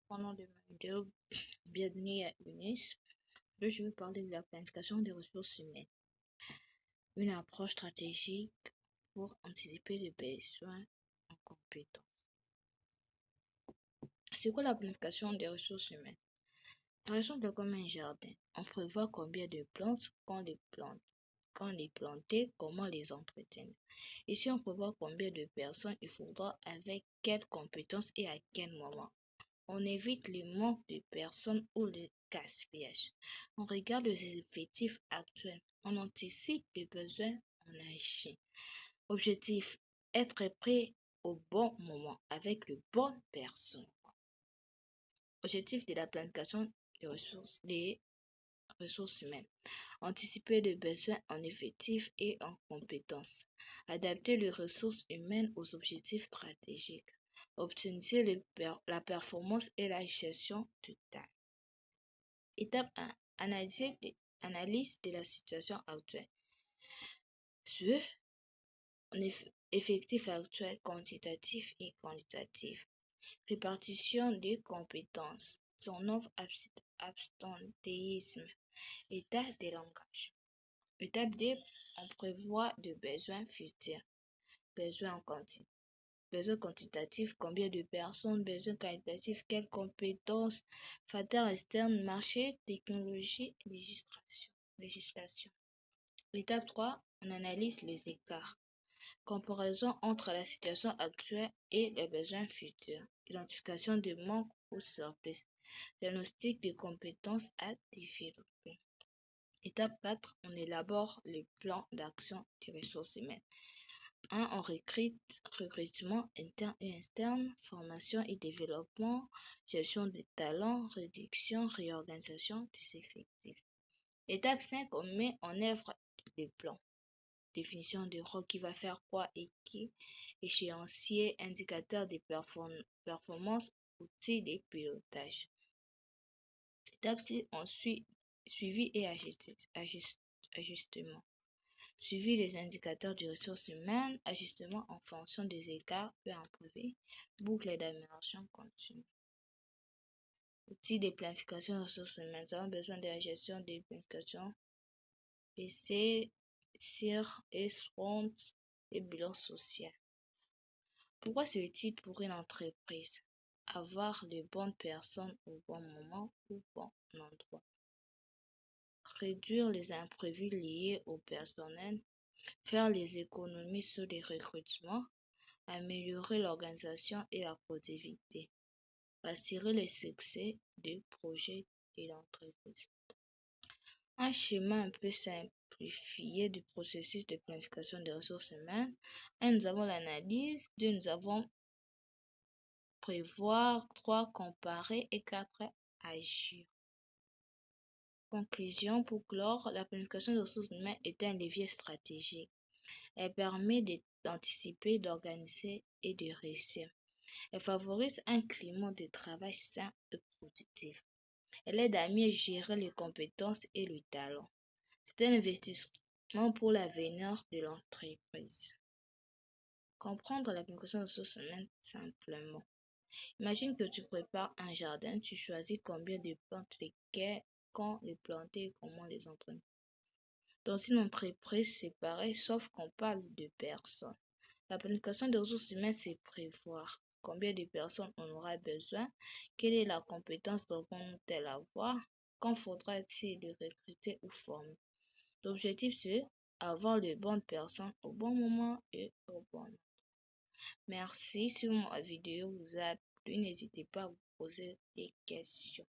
Au nom de ma vidéo, bienvenue à UNIS. Je vais parler de la planification des ressources humaines, une approche stratégique pour anticiper les besoins en compétences. C'est quoi la planification des ressources humaines? Par exemple, comme un jardin, on prévoit combien de plantes, quand les planter, comment les entretenir. Ici, on prévoit combien de personnes il faudra, avec quelles compétences et à quel moment. On évite le manque de personnes ou le gaspillage. On regarde les effectifs actuels. On anticipe les besoins. On agit. Objectif, être prêt au bon moment avec les bonnes personnes. Objectif de la planification des ressources humaines. Anticiper les besoins en effectifs et en compétences. Adapter les ressources humaines aux objectifs stratégiques. Optimiser la performance et la gestion du temps. Étape 1. Analyse de la situation actuelle. Sur effectif actuel, quantitatif et quantitatif. Répartition des compétences. Turnover, absentéisme. État des langages. Étape 2. On prévoit de besoins futurs. Besoins quantitatifs, combien de personnes, besoins qualitatifs, quelles compétences, facteurs externes, marché, technologie, législation. Étape 3, on analyse les écarts. Comparaison entre la situation actuelle et les besoins futurs. Identification de manques ou surplus. Diagnostic des compétences à développer. Étape 4, on élabore les plans d'action des ressources humaines. 1. On recrutement interne et externe, formation et développement, gestion des talents, réduction, réorganisation des effectifs. Étape 5. On met en œuvre les plans. Définition de rôle, qui va faire quoi et qui, échéancier, indicateur de performance, outils de pilotage. Étape 6. On suivi et ajustement. Suivi les indicateurs de ressources humaines, ajustement en fonction des écarts peu improuvés, boucle d'amélioration continue. Outils de planification de ressources humaines. Nous avons besoin de la gestion de planification, PC, CIR, SWOT et bilan social. Pourquoi c'est utile pour une entreprise? Avoir les bonnes personnes au bon moment ou bon endroit. Réduire les imprévus liés au personnel. Faire les économies sur les recrutements, améliorer l'organisation et la productivité, assurer le succès du projet de l'entreprise. Un schéma un peu simplifié du processus de planification des ressources humaines. 1. Nous avons l'analyse. 2. Nous avons prévoir. 3. Comparer. Et 4. Agir. Conclusion, pour clore, la planification des ressources humaines est un levier stratégique. Elle permet d'anticiper, d'organiser et de réussir. Elle favorise un climat de travail sain et productif. Elle aide à mieux gérer les compétences et le talent. C'est un investissement pour l'avenir de l'entreprise. Comprendre l'application des ressources humaines simplement. Imagine que tu prépares un jardin, tu choisis combien de plantes, lesquelles, quand les planter et comment les entraîner. Dans une entreprise, c'est pareil, sauf qu'on parle de personnes. La planification des ressources humaines, c'est prévoir combien de personnes on aura besoin, quelle est la compétence devront-elles avoir, quand faudra-t-il les recruter ou former. L'objectif, c'est avoir les bonnes personnes au bon moment et au bon moment. Merci. Si ma vidéo vous a plu, n'hésitez pas à vous poser des questions.